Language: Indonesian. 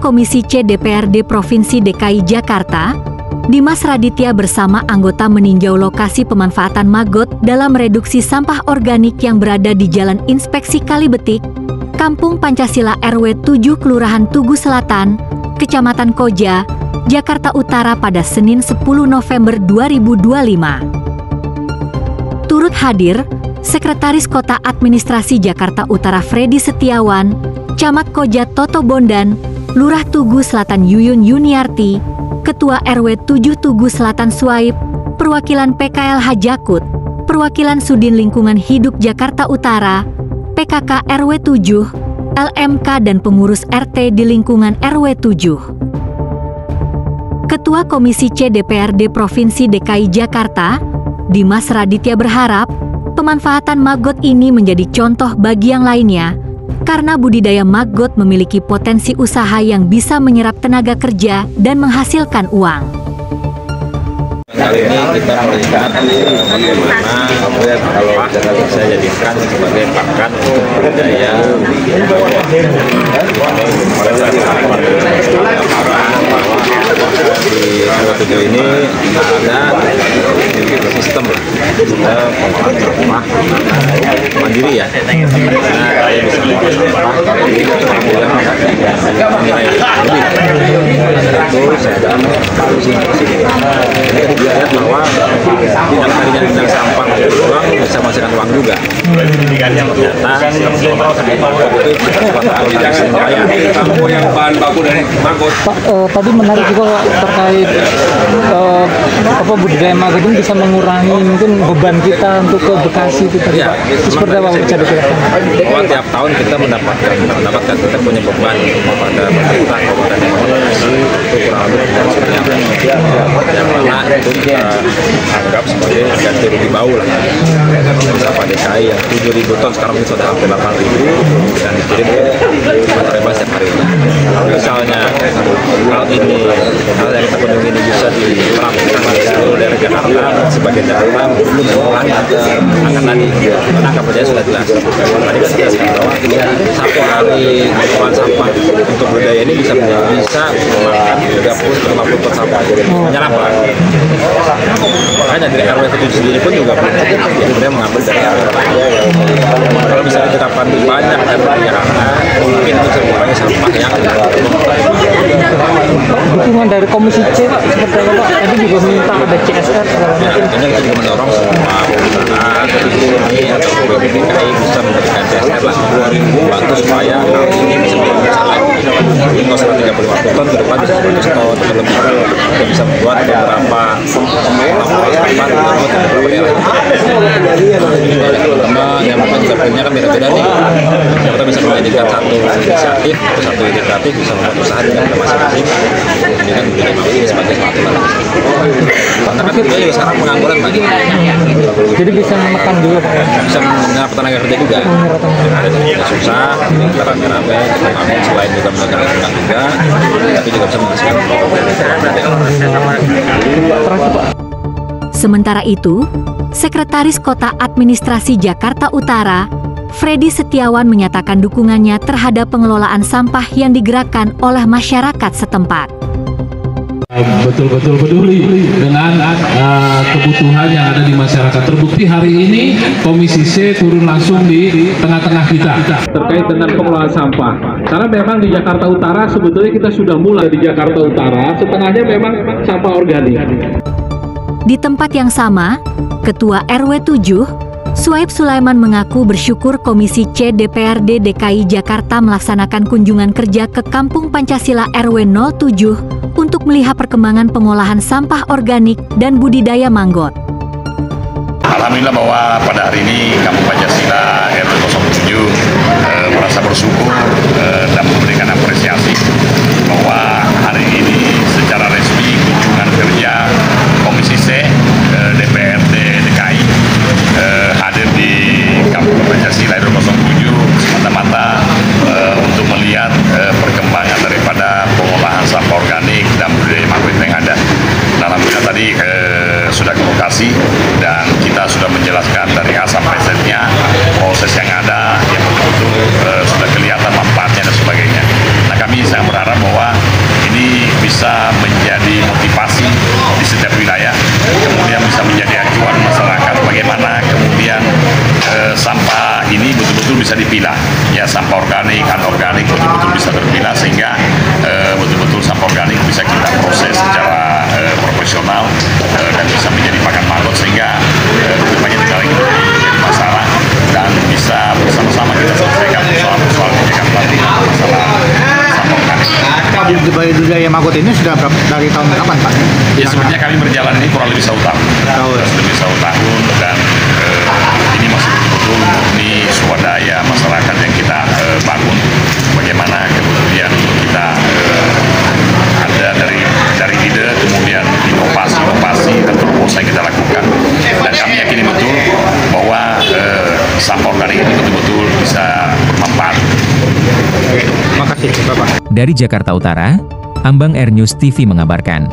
Komisi C DPRD Provinsi DKI Jakarta, Dimas Raditya bersama anggota meninjau lokasi pemanfaatan maggot dalam reduksi sampah organik yang berada di Jalan Inspeksi Kalibetik, Kampung Pancasila RW 7 Kelurahan Tugu Selatan, Kecamatan Koja, Jakarta Utara pada Senin 10 November 2025. Turut hadir Sekretaris Kota Administrasi Jakarta Utara Freddy Setiawan, Camat Koja Toto Bondan, Lurah Tugu Selatan Yuyun Yuniarti, Ketua RW 7 Tugu Selatan Suaib, Perwakilan PKLH Jakut, Perwakilan Sudin Lingkungan Hidup Jakarta Utara, PKK RW 7, LMK dan pengurus RT di lingkungan RW 7. Ketua Komisi C DPRD Provinsi DKI Jakarta, Dimas Raditya berharap pemanfaatan maggot ini menjadi contoh bagi yang lainnya, karena budidaya maggot memiliki potensi usaha yang bisa menyerap tenaga kerja dan menghasilkan uang. Kali ini kita melihat bagaimana kalau bisa jadikan sebagai pakan budidaya di RW 7 ini ada sistem pengolahan sampah mandiri ya. Karena saya bisa mengolahan ini nilai lebih itu sedang dia lihat bahwa tidak hanya bidang sampah uang bisa menghasilkan uang juga. Ternyata itu yang bahan baku dari maggot. Pak, tadi menarik juga terkait budidaya maggot ini bisa mengurangi mungkin beban kita untuk ke Bekasi itu tadi, Pak. Seperti apa bisa dijelaskan? Bahwa tiap tahun kita mendapatkan kita punya beban kepada pemerintah kabupaten Bekasi itu kurang lebih seperti apa? Yang mana itu kita anggap sebagai ganti rugi bau lah. Beberapa DKI yang 7.000 ton sekarang ini sudah hampir 8.000 dan dikirim ke Pantai Bebas setiap harinya. Kalau misalnya hal yang kita penuhi ini bisa diterapkan di seluruh daerah Jakarta sebagai Jakarta belum mengurangi angka tadi, karena angka percaya sudah jelas. Tadi kan kita jelaskan bahwa satu hari pengolahan sampah untuk budaya ini bisa memakan 30-50 ton sampah menyerap lah. Makanya dari RW 7 sendiri pun juga belum sebenarnya mengambil dari RW lain. Kalau misalnya diterapkan di banyak RW Jakarta, mungkin bisa mengurangi sampah yang dukungan dari Komisi C, Pak, seperti apa, Pak? Tadi juga minta ada CSR segala macam. Tentunya kita juga mendorong semua perusahaan ini atau BPDKI bisa memberikan CSR lah, bantu supaya hal ini bisa berjalan. Mungkin kalau 135 ton ke depan bisa 100 ton atau lebih, kita bisa membuat beberapa teman-teman yang mungkin kita punya kan beda-beda nih. Kita bisa menjadikan satu inisiatif atau satu inisiatif bisa membuat usaha dengan masing-masing. Ini kan budidaya maggot ini sebagai suatu hal. Karena kan dia juga sekarang pengangguran banyak. Jadi bisa menekan juga, Pak. Bisa menyerap tenaga kerja juga. Ada yang susah, kita rame-rame, kita ngambil selain juga menegakkan juga, tapi juga bisa menghasilkan Sementara itu, Sekretaris Kota Administrasi Jakarta Utara, Freddy Setiawan menyatakan dukungannya terhadap pengelolaan sampah yang digerakkan oleh masyarakat setempat. Betul-betul peduli dengan kebutuhan yang ada di masyarakat. Terbukti hari ini Komisi C turun langsung di tengah-tengah kita terkait dengan pengelolaan sampah. Karena memang di Jakarta Utara sebetulnya kita sudah mulai di Jakarta Utara, setengahnya memang sampah organik. Di tempat yang sama, Ketua RW 7, Suaib Sulaiman mengaku bersyukur Komisi C DPRD DKI Jakarta melaksanakan kunjungan kerja ke Kampung Pancasila RW 07 untuk melihat perkembangan pengolahan sampah organik dan budidaya maggot. Alhamdulillah bahwa pada hari ini Kampung Pancasila RW 07 merasa bersyukur dan memberikan apresiasi bahwa hari ini secara resmi kunjungan kerja Komisi C DPRD DKI hadir di Kampung Pancasila RW 07 semata-mata untuk melihat perkembangan daripada pengolahan sampah organik dan budidaya maggot yang ada. Alhamdulillah tadi sudah ke lokasi dan kita sudah menjelaskan dari A sampai Z-nya proses yang ada yang betul-betul sudah kelihatan manfaatnya dan sebagainya. Nah, kami kami sangat berharap bahwa ini bisa menjadi motivasi di setiap wilayah, kemudian bisa menjadi acuan masyarakat bagaimana kemudian sampah ini betul-betul bisa dipilah, ya sampah organik, anorganik betul-betul bisa terpilah sehingga betul-betul sampah organik bisa kita proses secara profesional dan bisa menjadi pakan mangut sehingga kedepannya tidak lagi menjadi masalah dan bisa bersama-sama kita selesaikan persoalan-persoalan di Jakarta masalah sampah organik. Budaya Magot ini sudah dari tahun kapan, Pak? Ya sebenarnya kami berjalan ini kurang lebih 1 tahun. Lebih 1 tahun dan ini masih betul-betul murni swadaya masyarakat yang kita bangun. Bagaimana kemudian kita ada dari ide kemudian inovasi dan terobosan yang kita lakukan. Dan kami yakini betul bahwa sampah organik ini betul-betul bisa bermanfaat. Terima kasih, Bapak. Dari Jakarta Utara, Ambang Air News TV mengabarkan.